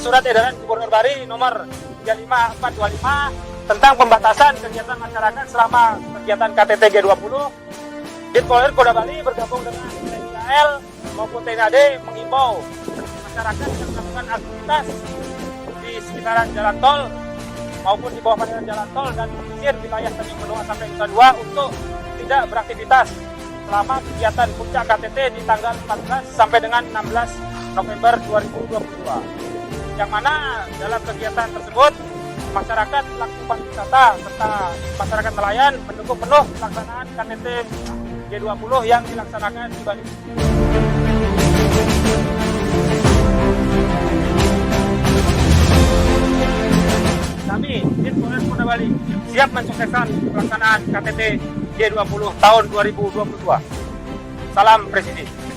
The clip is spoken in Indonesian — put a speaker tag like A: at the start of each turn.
A: Surat Edaran Gubernur Bali nomor 35425 tentang pembatasan kegiatan masyarakat selama kegiatan KTT G20, Ditpolres Polda Bali bergabung dengan TNI AL maupun TNI AD mengimbau masyarakat yang melakukan aktivitas di sekitaran jalan tol maupun di bawah padanan jalan tol dan di pesisir wilayah Tanjung Benoa sampai Nusa Dua untuk tidak beraktivitas selama kegiatan puncak KTT di tanggal 14 sampai dengan 16 November 2022. Yang mana dalam kegiatan tersebut masyarakat pelaku pariwisata serta masyarakat nelayan mendukung penuh pelaksanaan KTT G20 yang dilaksanakan di Bali. Kami Ditpolres Polda Bali siap mensukseskan pelaksanaan KTT G20 tahun 2022. Salam Presiden.